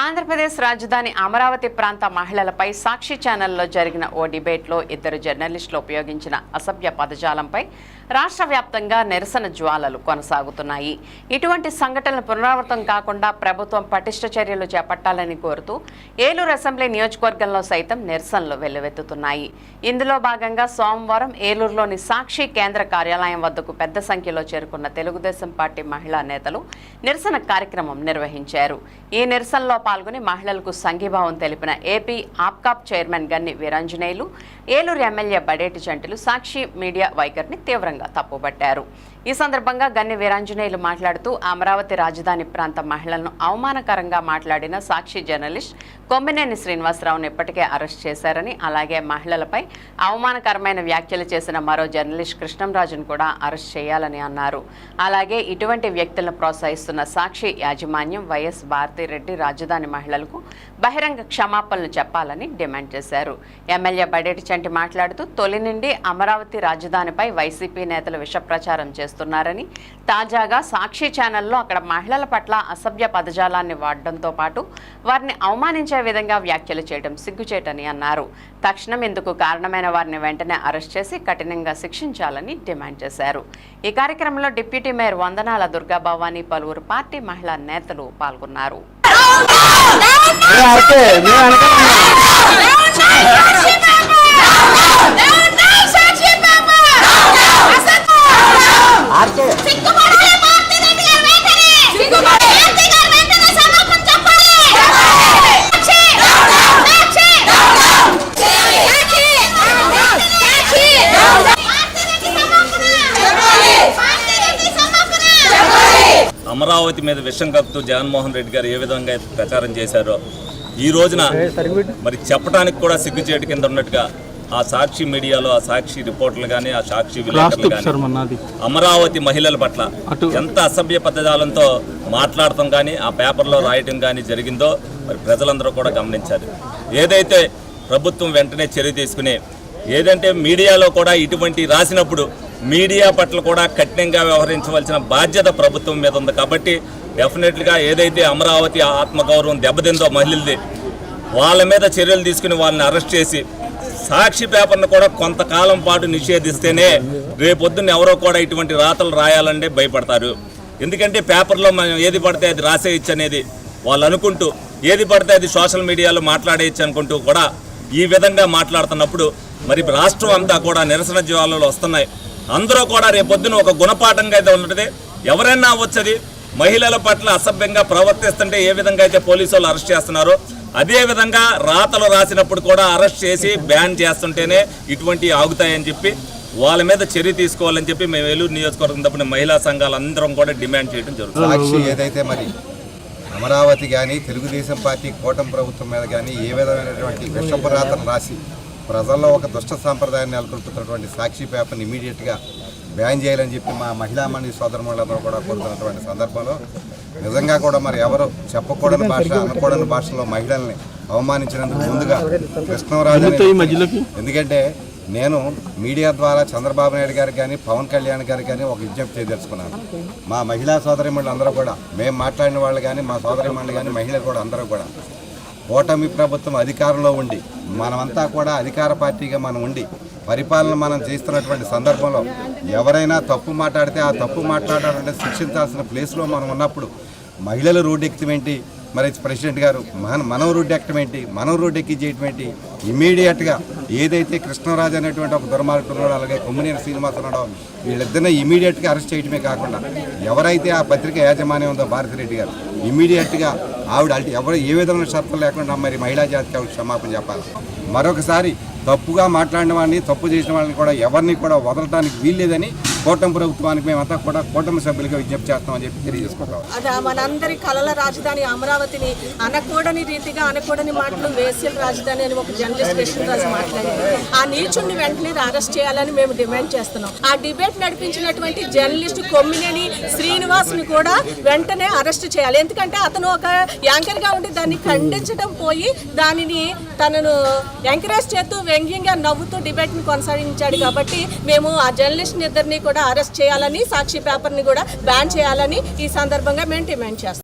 ఆంధ్రప్రదేశ్ రాజధాని అమరావతి ప్రాంత మహిళలపై సాక్షి ఛానల్లో జరిగిన ఓ డిబేట్లో ఇద్దరు జర్నలిస్టులు ఉపయోగించిన అసభ్య పదజాలంపై రాష్ట్ర వ్యాప్తంగా నిరసన జ్వాలలు కొనసాగుతున్నాయి. ఇటువంటి సంఘటనలు పునరావృతం కాకుండా ప్రభుత్వం పటిష్ట చర్యలు చేపట్టాలని కోరుతూ ఏలూరు అసెంబ్లీ నియోజకవర్గంలో సైతం నిరసనలు వెల్లువెత్తుతున్నాయి. ఇందులో భాగంగా సోమవారం ఏలూరులోని సాక్షి కేంద్ర కార్యాలయం వద్దకు పెద్ద సంఖ్యలో చేరుకున్న తెలుగుదేశం పార్టీ మహిళా నేతలు నిరసన కార్యక్రమం నిర్వహించారు. ఈ నిరసనలో పాల్గొని మహిళలకు సంఘీభావం తెలిపిన ఏపీ ఆప్కాప్ చైర్మన్ గన్ని వీరాంజనేయులు, ఏలూరు ఎమ్మెల్యే బడేటి చంటిలు సాక్షి మీడియా వైఖరిని తీవ్రంగా తప్పుబట్టారు. ఈ సందర్భంగా గన్ని వీరాంజనేయులు మాట్లాడుతూ అమరావతి రాజధాని ప్రాంత మహిళలను అవమానకరంగా మాట్లాడిన సాక్షి జర్నలిస్ట్ కొమ్మినేని శ్రీనివాసరావును ఇప్పటికే అరెస్ట్ చేశారని, అలాగే మహిళలపై అవమానకరమైన వ్యాఖ్యలు చేసిన మరో జర్నలిస్ట్ కృష్ణంరాజును కూడా అరెస్ట్ చేయాలని అన్నారు. అలాగే ఇటువంటి వ్యక్తులను ప్రోత్సహిస్తున్న సాక్షి యాజమాన్యం వైఎస్ భారతిరెడ్డి రాజధాని మహిళలకు బహిరంగ క్షమాపణలు చెప్పాలని డిమాండ్ చేశారు. ఎమ్మెల్యే బడేటి చంటి మాట్లాడుతూ తొలి నుండి అమరావతి రాజధానిపై వైసీపీ నేతలు విష ప్రచారం చేస్తున్నారని, తాజాగా సాక్షి ఛానల్లో అక్కడ మహిళల పట్ల అసభ్య పదజాలాన్ని వాడడంతో పాటు వారిని అవమానించే విధంగా వ్యాఖ్యలు చేయడం సిగ్గుచేటని అన్నారు. తక్షణం ఇందుకు కారణమైన వారిని వెంటనే అరెస్ట్ చేసి కఠినంగా శిక్షించాలని డిమాండ్ చేశారు. ఈ కార్యక్రమంలో డిప్యూటీ మేయర్ వందనాల దుర్గాభవాని, పలువురు పార్టీ మహిళా నేతలు పాల్గొన్నారు. అమరావతి మీద విషం కప్పుతూ జగన్మోహన్ రెడ్డి గారు ఏ విధంగా ప్రచారం చేశారో ఈ రోజున మరి చెప్పడానికి కూడా సిగ్గుచేటు కింద ఉన్నట్టుగా ఆ సాక్షి మీడియాలో ఆ సాక్షి రిపోర్టర్లు కానీ ఆ సాక్షి విలేకరులు కానీ అమరావతి మహిళల పట్ల ఎంత అసభ్య పదజాలంతో మాట్లాడటం కానీ ఆ పేపర్లో రాయటం కానీ జరిగిందో మరి ప్రజలందరూ కూడా గమనించారు. ఏదైతే ప్రభుత్వం వెంటనే చర్య తీసుకుని ఏదంటే మీడియాలో కూడా ఇటువంటి రాసినప్పుడు మీడియా పట్ల కూడా కఠినంగా వ్యవహరించవలసిన బాధ్యత ప్రభుత్వం మీద ఉంది. కాబట్టి డెఫినెట్గా ఏదైతే అమరావతి ఆత్మగౌరవం దెబ్బతిందో మహిళలది వాళ్ళ మీద చర్యలు తీసుకుని వాళ్ళని అరెస్ట్ చేసి సాక్షి పేపర్ను కూడా కొంతకాలం పాటు నిషేధిస్తేనే రేపొద్దున్న ఎవరో కూడా ఇటువంటి రాతలు రాయాలంటే భయపడతారు. ఎందుకంటే పేపర్లో మనం ఏది పడితే అది రాసేయచ్చు అనేది వాళ్ళు అనుకుంటూ, ఏది పడితే అది సోషల్ మీడియాలో మాట్లాడేయచ్చు అనుకుంటూ కూడా ఈ విధంగా మాట్లాడుతున్నప్పుడు మరి రాష్ట్రం అంతా కూడా నిరసన జ్వాలలు వస్తున్నాయి. అందరూ కూడా రేపొద్దున ఒక గుణపాఠంగా అయితే ఉంటుంది. ఎవరైనా వచ్చేది మహిళల పట్ల అసభ్యంగా ప్రవర్తిస్తుంటే ఏ విధంగా అయితే పోలీసు వాళ్ళు అరెస్ట్ చేస్తున్నారో అదే విధంగా రాతలు రాసినప్పుడు కూడా అరెస్ట్ చేసి బ్యాన్ చేస్తుంటేనే ఇటువంటి ఆగుతాయని చెప్పి వాళ్ళ మీద చర్య తీసుకోవాలని చెప్పి మేము ఏలూరు నియోజకవర్గం తప్పని మహిళా సంఘాలు అందరం కూడా డిమాండ్ చేయడం జరుగుతుంది. సాక్షి ఏదైతే మరి అమరావతి కానీ తెలుగుదేశం పార్టీ కూటమి ప్రభుత్వం మీద కానీ ఏ విధమైనటువంటి విషపు రాతలు రాసి ప్రజల్లో ఒక దుష్ట సాంప్రదాయాన్ని నెలకొల్పుతున్నటువంటి సాక్షి పేపర్ని ఇమీడియట్గా బ్యాన్ చేయాలని చెప్పి మా మహిళామణి సోదరులందరూ కూడా కోరుతున్నటువంటి సందర్భంలో నిజంగా కూడా మరి ఎవరు చెప్పకూడని భాష, అనకూడని భాషలో మహిళల్ని అవమానించినందుకు ముందుగా కృష్ణరాజు, ఎందుకంటే నేను మీడియా ద్వారా చంద్రబాబు నాయుడు గారికి కానీ పవన్ కళ్యాణ్ గారికి కానీ ఒక విజ్ఞప్తి చేయదలుచుకున్నాను. మా మహిళా సోదరిమణులు అందరూ కూడా, మేము మాట్లాడిన వాళ్ళు కానీ మా సోదరిమణులు కానీ మహిళలు కూడా అందరూ కూడా కూటమి ప్రభుత్వం అధికారంలో ఉండి మనమంతా కూడా అధికార పార్టీగా మనం ఉండి పరిపాలన మనం చేస్తున్నటువంటి సందర్భంలో ఎవరైనా తప్పు మాట్లాడితే ఆ తప్పు మాట్లాడాలంటే శిక్షించాల్సిన ప్లేస్లో మనం ఉన్నప్పుడు మహిళలు రోడ్డు ఎక్కడం ఏంటి, మరి ప్రెసిడెంట్ గారు మనం రోడ్డు ఎక్కడం ఏంటి, మనం రోడ్డు ఎక్కి చేయటం ఏంటి? ఇమీడియట్గా ఏదైతే కృష్ణరాజు అనేటువంటి ఒక దుర్మార్గుడు అలాగే కొమ్మినేని శ్రీనివాస ఉన్నాడో వీళ్ళిద్దరినీ ఇమీడియట్గా అరెస్ట్ చేయడమే కాకుండా ఎవరైతే ఆ పత్రిక యాజమాన్యం ఉందో భారతిరెడ్డి గారు ఇమీడియట్గా ఆవిడ ఎవరు ఏ విధమైన షరతులు లేకుండా మరి మహిళా జాతికి ఆవిడ క్షమాపణ చెప్పాలి. మరొకసారి తప్పుగా మాట్లాడిన వాడిని, తప్పు చేసిన వాళ్ళని కూడా ఎవరిని కూడా వదలడానికి వీల్లేదని కూటమి ప్రభుత్వానికి మేమంతా కూడా కూటమి సభ్యులుగా విజ్ఞప్తి చేస్తామని చెప్పి తెలియజేసుకుంటాం. అది మనందరి కళల రాజధాని అమరావతిని అనకూడని రీతిగా అనకూడని మాటలు వేసిల్ రాజధాని అని ఒక జర్నలిస్ట్ కృష్ణరాజు మాట్లాడారు. ఆ నీచుడిని వెంటనే అరెస్ట్ చేయాలని మేము డిమాండ్ చేస్తున్నాం. ఆ డిబేట్ నడిపించినటువంటి జర్నలిస్ట్ కొమ్మినేని శ్రీనివాస్ని కూడా వెంటనే అరెస్ట్ చేయాలి. ఎందుకంటే అతను ఒక యాంకర్గా ఉండి దాన్ని ఖండించడం పోయి దానిని తనను ఎంకరేజ్ చేస్తూ వ్యంగ్యంగా నవ్వుతూ డిబేట్ని కొనసాగించాడు. కాబట్టి మేము ఆ జర్నలిస్ట్ ఇద్దరిని కూడా అరెస్ట్ చేయాలని, సాక్షి పేపర్ని కూడా బ్యాన్ చేయాలని ఈ సందర్భంగా మేము డిమాండ్ చేస్తాం.